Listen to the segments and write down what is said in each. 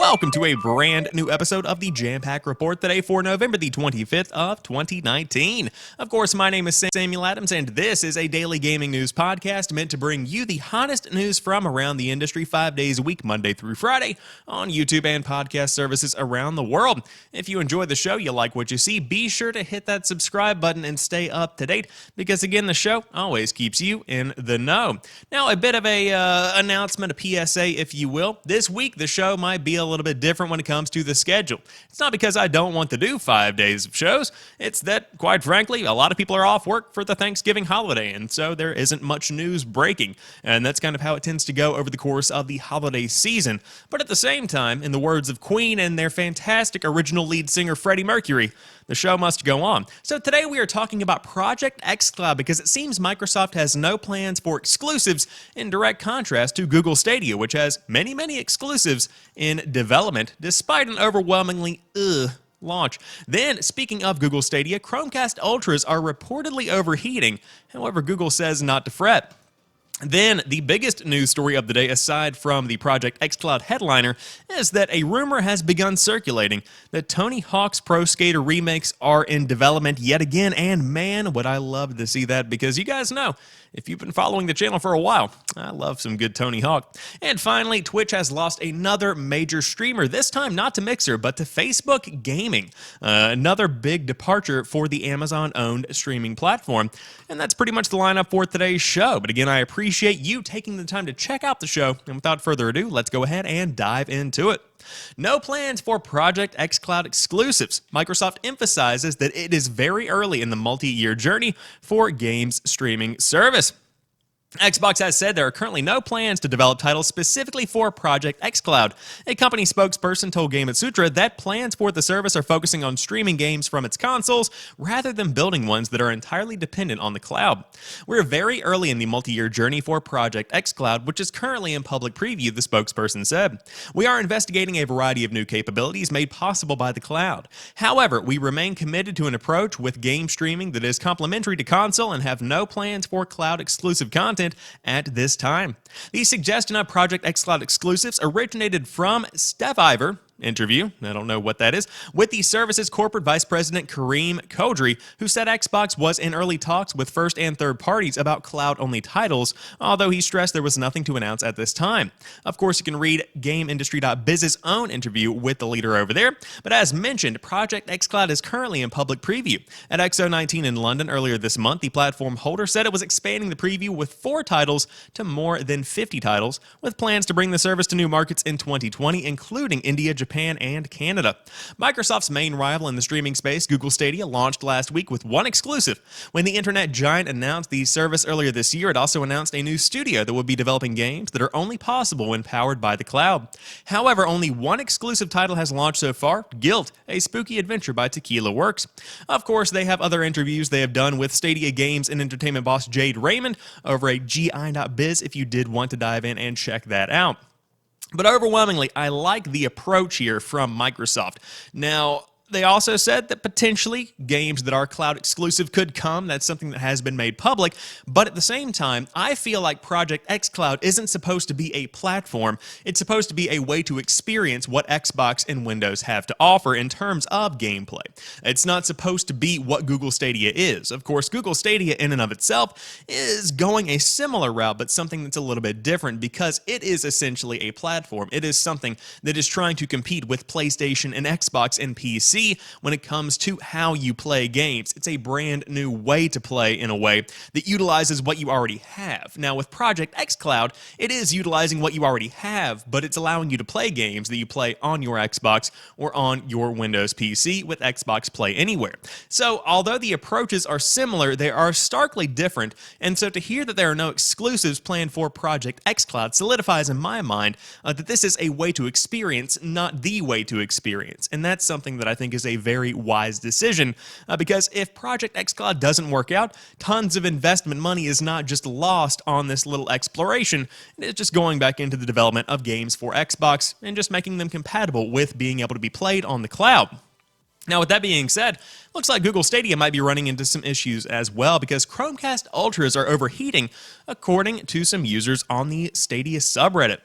welcome to a brand new episode of the Jampack Report today for November the 25th of 2019. Of course, my name is Samuel Adams, and this is a daily gaming news podcast meant to bring you the hottest news from around the industry 5 days a week, Monday through Friday, on YouTube and podcast services around the world. If you enjoy the show, you like what you see, be sure to hit that subscribe button and stay up to date, because again, the show always keeps you in the know. Now, a bit of a announcement, a PSA, if you will. This week, the show might be a little bit different when it comes to the schedule. It's not because I don't want to do 5 days of shows. It's that, quite frankly, a lot of people are off work for the Thanksgiving holiday, and so there isn't much news breaking. And that's kind of how it tends to go over the course of the holiday season. But at the same time, in the words of Queen and their fantastic original lead singer Freddie Mercury, the show must go on. So today we are talking about Project xCloud because it seems Microsoft has no plans for exclusives, in direct contrast to Google Stadia, which has many exclusives in development, despite an overwhelmingly launch. Then, speaking of Google Stadia, Chromecast Ultras are reportedly overheating. However, Google says not to fret. Then, the biggest news story of the day, aside from the Project xCloud headliner, is that a rumor has begun circulating that Tony Hawk's Pro Skater remakes are in development yet again, and man, would I love to see that, because you guys know, if you've been following the channel for a while, I love some good Tony Hawk. And finally, Twitch has lost another major streamer, this time not to Mixer, but to Facebook Gaming. Another big departure for the Amazon-owned streaming platform. And that's pretty much the lineup for today's show. But again, I appreciate you taking the time to check out the show. And without further ado, let's go ahead and dive into it. No plans for Project xCloud exclusives. Microsoft emphasizes that it is very early in the multi-year journey for games streaming service. Xbox has said there are currently no plans to develop titles specifically for Project xCloud. A company spokesperson told Game Sutra that plans for the service are focusing on streaming games from its consoles rather than building ones that are entirely dependent on the cloud. We're very early in the multi-year journey for Project xCloud, which is currently in public preview, the spokesperson said. We are investigating a variety of new capabilities made possible by the cloud. However, we remain committed to an approach with game streaming that is complementary to console and have no plans for cloud-exclusive content at this time. The suggestion of Project xCloud exclusives originated from Steph Ivor interview, I don't know what that is, with the service's corporate vice president Kareem Kodri, who said Xbox was in early talks with first and third parties about cloud-only titles, although he stressed there was nothing to announce at this time. Of course, you can read GameIndustry.biz's own interview with the leader over there, but as mentioned, Project xCloud is currently in public preview. At XO19 in London earlier this month, the platform holder said it was expanding the preview with 4 titles to more than 50 titles, with plans to bring the service to new markets in 2020, including India, Japan, and Canada. Microsoft's main rival in the streaming space, Google Stadia, launched last week with one exclusive. When the internet giant announced the service earlier this year, it also announced a new studio that would be developing games that are only possible when powered by the cloud. However, only one exclusive title has launched so far, Guilt, a spooky adventure by Tequila Works. Of course, they have other interviews they have done with Stadia Games and Entertainment boss Jade Raymond over at gi.biz if you did want to dive in and check that out. But overwhelmingly, I like the approach here from Microsoft. Now, they also said that potentially games that are cloud exclusive could come. That's something that has been made public. But at the same time, I feel like Project xCloud isn't supposed to be a platform. It's supposed to be a way to experience what Xbox and Windows have to offer in terms of gameplay. It's not supposed to be what Google Stadia is. Of course, Google Stadia in and of itself is going a similar route, but something that's a little bit different because it is essentially a platform. It is something that is trying to compete with PlayStation and Xbox and PC when it comes to how you play games. It's a brand new way to play in a way that utilizes what you already have. Now with Project xCloud, it is utilizing what you already have, but it's allowing you to play games that you play on your Xbox or on your Windows PC with Xbox Play Anywhere. So although the approaches are similar, they are starkly different, and so to hear that there are no exclusives planned for Project xCloud solidifies in my mind that this is a way to experience, not the way to experience, and that's something that I think is a very wise decision because if Project xCloud doesn't work out, tons of investment money is not just lost on this little exploration, it's just going back into the development of games for Xbox and just making them compatible with being able to be played on the cloud. Now, with that being said, looks like Google Stadia might be running into some issues as well because Chromecast Ultras are overheating, according to some users on the Stadia subreddit.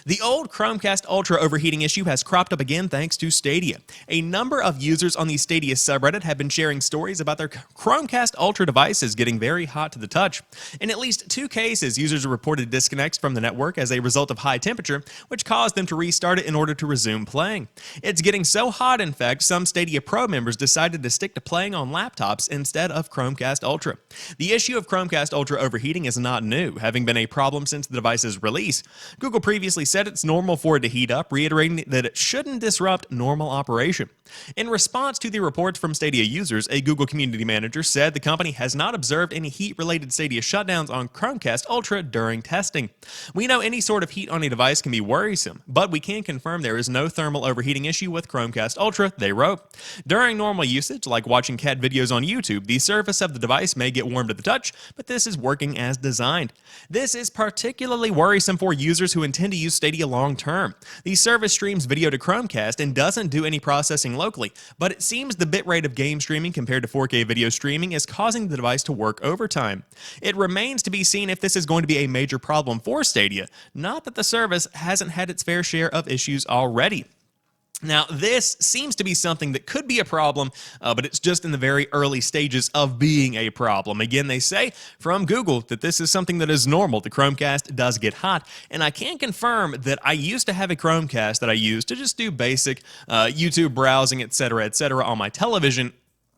The old Chromecast Ultra overheating issue has cropped up again thanks to Stadia. A number of users on the Stadia subreddit have been sharing stories about their Chromecast Ultra devices getting very hot to the touch. In at least 2 cases, users reported disconnects from the network as a result of high temperature, which caused them to restart it in order to resume playing. It's getting so hot, in fact, some Stadia Pro members decided to stick to playing on laptops instead of Chromecast Ultra. The issue of Chromecast Ultra overheating is not new, having been a problem since the device's release. Google previously said it's normal for it to heat up, reiterating that it shouldn't disrupt normal operation. In response to the reports from Stadia users, a Google community manager said the company has not observed any heat-related Stadia shutdowns on Chromecast Ultra during testing. We know any sort of heat on a device can be worrisome, but we can confirm there is no thermal overheating issue with Chromecast Ultra, they wrote. During normal usage, like watching cat videos on YouTube, the surface of the device may get warm to the touch, but this is working as designed. This is particularly worrisome for users who intend to use Stadia long-term. The service streams video to Chromecast and doesn't do any processing locally, but it seems the bitrate of game streaming compared to 4K video streaming is causing the device to work overtime. It remains to be seen if this is going to be a major problem for Stadia, not that the service hasn't had its fair share of issues already. Now, this seems to be something that could be a problem, but it's just in the very early stages of being a problem. Again, they say from Google that this is something that is normal. The Chromecast does get hot, and I can confirm that I used to have a Chromecast that I used to just do basic YouTube browsing, etc., on my television.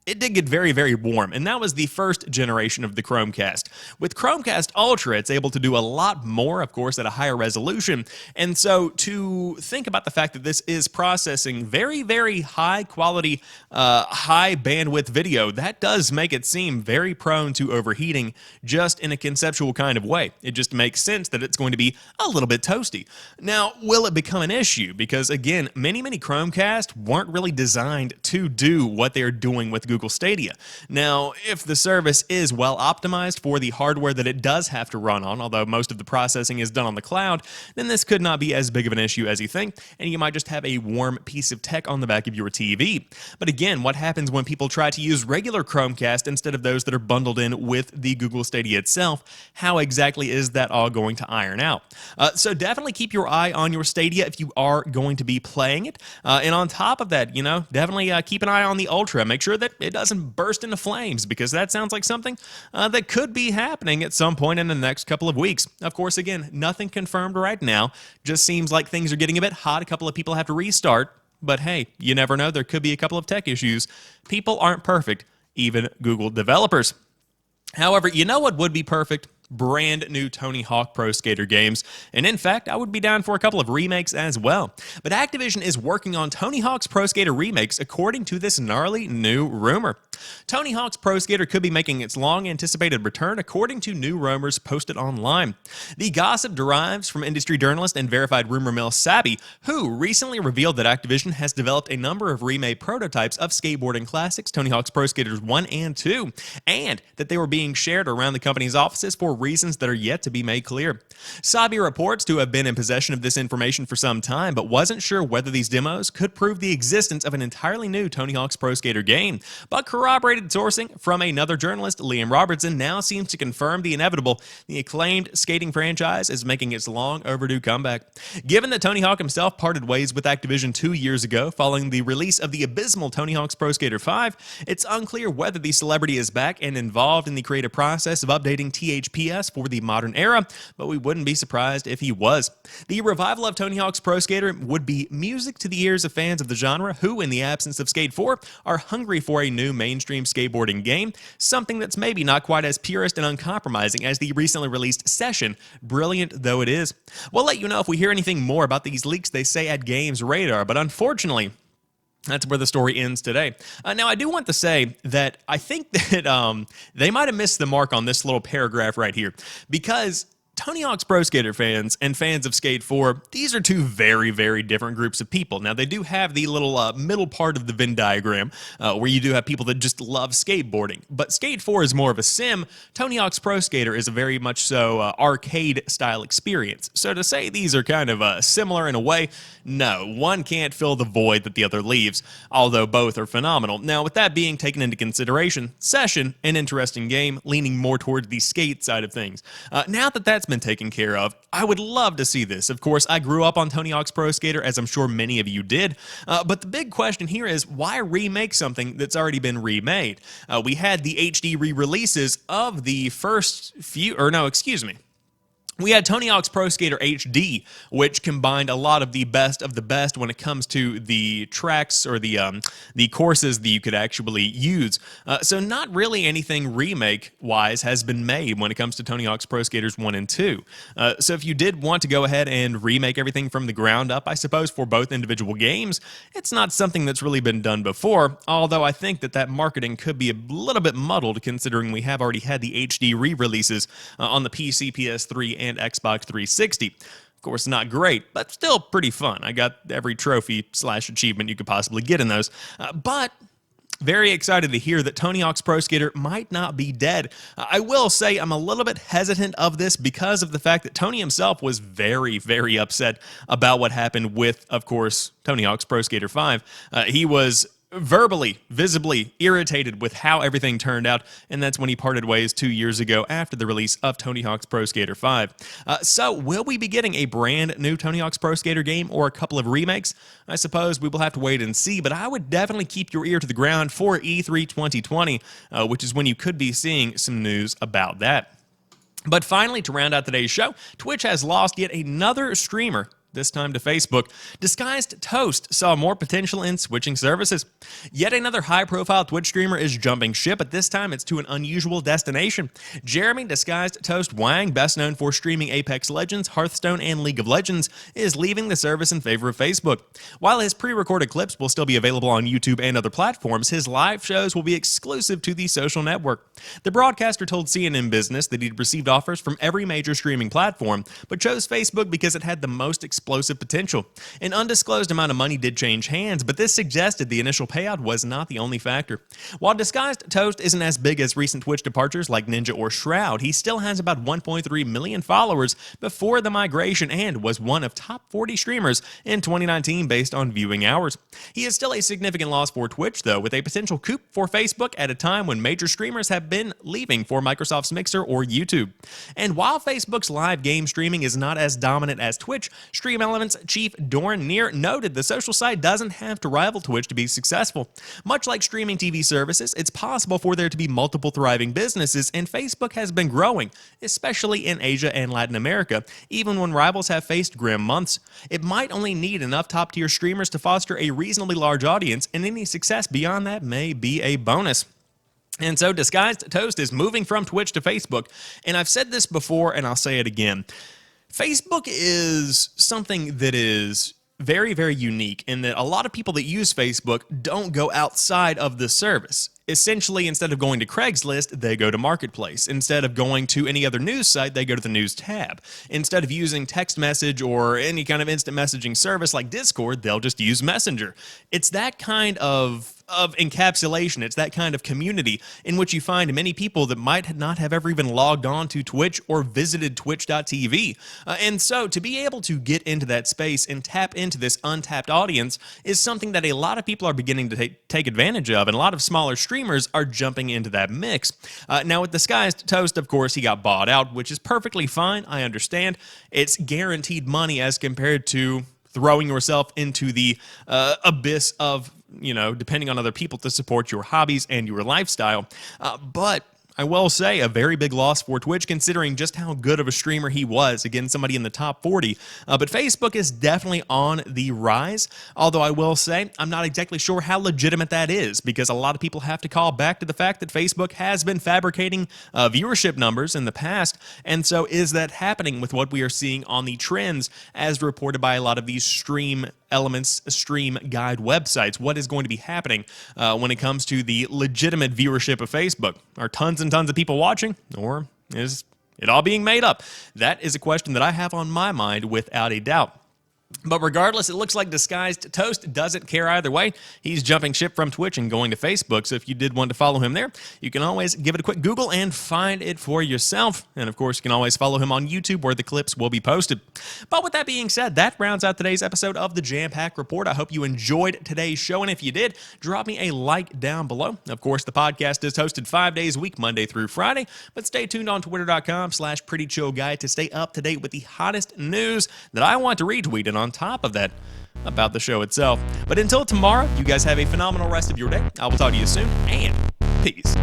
It did get very, very warm, and that was the first generation of the Chromecast. With Chromecast Ultra, it's able to do a lot more, of course, at a higher resolution, and so to think about the fact that this is processing very, very high quality, high bandwidth video, that does make it seem very prone to overheating just in a conceptual kind of way. It just makes sense that it's going to be a little bit toasty. Now, will it become an issue? Because again, many Chromecast weren't really designed to do what they're doing with Google Stadia. Now, if the service is well optimized for the hardware that it does have to run on, although most of the processing is done on the cloud, then this could not be as big of an issue as you think, and you might just have a warm piece of tech on the back of your TV. But again, what happens when people try to use regular Chromecast instead of those that are bundled in with the Google Stadia itself? How exactly is that all going to iron out? So definitely keep your eye on your Stadia if you are going to be playing it. And on top of that, definitely keep an eye on the Ultra. Make sure that it doesn't burst into flames, because that sounds like something that could be happening at some point in the next couple of weeks. Of course, again, nothing confirmed right now. Just seems like things are getting a bit hot. A couple of people have to restart. But hey, you never know. There could be a couple of tech issues. People aren't perfect, even Google developers. However, you know what would be perfect? Brand new Tony Hawk Pro Skater games, and in fact, I would be down for a couple of remakes as well. But Activision is working on Tony Hawk's Pro Skater remakes according to this gnarly new rumor. Tony Hawk's Pro Skater could be making its long-anticipated return according to new rumors posted online. The gossip derives from industry journalist and verified rumor mill Sabby, who recently revealed that Activision has developed a number of remade prototypes of skateboarding classics Tony Hawk's Pro Skaters 1 and 2, and that they were being shared around the company's offices for reasons that are yet to be made clear. Sabby reports to have been in possession of this information for some time, but wasn't sure whether these demos could prove the existence of an entirely new Tony Hawk's Pro Skater game. But corroborated sourcing from another journalist, Liam Robertson, now seems to confirm the inevitable. The acclaimed skating franchise is making its long overdue comeback. Given that Tony Hawk himself parted ways with Activision 2 years ago following the release of the abysmal Tony Hawk's Pro Skater 5, it's unclear whether the celebrity is back and involved in the creative process of updating THPS for the modern era, but we wouldn't be surprised if he was. The revival of Tony Hawk's Pro Skater would be music to the ears of fans of the genre who, in the absence of Skate 4, are hungry for a new mainstream skateboarding game, something that's maybe not quite as purist and uncompromising as the recently released Session, brilliant though it is. We'll let you know if we hear anything more about these leaks they say at Games Radar, but unfortunately, that's where the story ends today. Now, I do want to say that I think that they might have missed the mark on this little paragraph right here, because Tony Hawk's Pro Skater fans and fans of Skate 4, these are two very, very different groups of people. Now, they do have the little middle part of the Venn diagram where you do have people that just love skateboarding. But Skate 4 is more of a sim. Tony Hawk's Pro Skater is a very much so arcade-style experience. So to say these are kind of similar in a way, no. One can't fill the void that the other leaves, although both are phenomenal. Now, with that being taken into consideration, Session, an interesting game, leaning more towards the skate side of things. Now that that's been taken care of. I would love to see this. Of course, I grew up on Tony Hawk's Pro Skater, as I'm sure many of you did. But the big question here is, why remake something that's already been remade? We had the HD re-releases of the first few, or no, excuse me. We had Tony Hawk's Pro Skater HD, which combined a lot of the best when it comes to the tracks or the courses that you could actually use. So not really anything remake-wise has been made when it comes to Tony Hawk's Pro Skaters 1 and 2. So if you did want to go ahead and remake everything from the ground up, I suppose, for both individual games, it's not something that's really been done before, although I think that marketing could be a little bit muddled considering we have already had the HD re-releases on the PC, PS3, and Xbox 360. Of course, not great, but still pretty fun. I got every trophy / achievement you could possibly get in those. But very excited to hear that Tony Hawk's Pro Skater might not be dead. I will say I'm a little bit hesitant of this because of the fact that Tony himself was very, very upset about what happened with, of course, Tony Hawk's Pro Skater 5. He was verbally, visibly irritated with how everything turned out, and that's when he parted ways 2 years ago after the release of Tony Hawk's Pro Skater 5. So, will we be getting a brand new Tony Hawk's Pro Skater game or a couple of remakes? I suppose we will have to wait and see, but I would definitely keep your ear to the ground for E3 2020, which is when you could be seeing some news about that. But finally, to round out today's show, Twitch has lost yet another streamer, this time to Facebook. Disguised Toast saw more potential in switching services. Yet another high-profile Twitch streamer is jumping ship, but this time it's to an unusual destination. Jeremy Disguised Toast Wang, best known for streaming Apex Legends, Hearthstone, and League of Legends, is leaving the service in favor of Facebook. While his pre-recorded clips will still be available on YouTube and other platforms, his live shows will be exclusive to the social network. The broadcaster told CNN Business that he'd received offers from every major streaming platform, but chose Facebook because it had the most explosive potential. An undisclosed amount of money did change hands, but this suggested the initial payout was not the only factor. While Disguised Toast isn't as big as recent Twitch departures like Ninja or Shroud, he still has about 1.3 million followers before the migration and was one of top 40 streamers in 2019 based on viewing hours. He is still a significant loss for Twitch, though, with a potential coup for Facebook at a time when major streamers have been leaving for Microsoft's Mixer or YouTube. And while Facebook's live game streaming is not as dominant as Twitch, Stream Elements chief Doran Neer noted the social site doesn't have to rival Twitch to be successful. Much like streaming TV services, it's possible for there to be multiple thriving businesses, and Facebook has been growing, especially in Asia and Latin America, even when rivals have faced grim months. It might only need enough top-tier streamers to foster a reasonably large audience, and any success beyond that may be a bonus. And so Disguised Toast is moving from Twitch to Facebook, and I've said this before and I'll say it again. Facebook is something that is very, very unique in that a lot of people that use Facebook don't go outside of the service. Essentially, instead of going to Craigslist, they go to Marketplace. Instead of going to any other news site, they go to the news tab. Instead of using text message or any kind of instant messaging service like Discord, they'll just use Messenger. It's that kind of encapsulation. It's that kind of community in which you find many people that might not have ever even logged on to Twitch or visited twitch.tv. And so to be able to get into that space and tap into this untapped audience is something that a lot of people are beginning to take advantage of, and a lot of smaller streamers are jumping into that mix. Now with Disguised Toast, of course, he got bought out, which is perfectly fine. I understand. It's guaranteed money as compared to throwing yourself into the abyss of, depending on other people to support your hobbies and your lifestyle. But I will say a very big loss for Twitch considering just how good of a streamer he was. Again, somebody in the top 40. But Facebook is definitely on the rise. Although I will say I'm not exactly sure how legitimate that is because a lot of people have to call back to the fact that Facebook has been fabricating viewership numbers in the past. And so is that happening with what we are seeing on the trends as reported by a lot of these stream elements, stream guide websites? What is going to be happening when it comes to the legitimate viewership of Facebook? Are tons and tons of people watching, or is it all being made up? That is a question that I have on my mind without a doubt. But regardless, it looks like Disguised Toast doesn't care either way. He's jumping ship from Twitch and going to Facebook, so if you did want to follow him there, you can always give it a quick Google and find it for yourself. And of course, you can always follow him on YouTube where the clips will be posted. But with that being said, that rounds out today's episode of the Jampack Report. I hope you enjoyed today's show, and if you did, drop me a like down below. Of course, the podcast is hosted 5 days a week, Monday through Friday, but stay tuned on twitter.com/prettychillguy to stay up to date with the hottest news that I want to retweet, and on top of that, about the show itself. But until tomorrow, you guys have a phenomenal rest of your day. I will talk to you soon, and peace.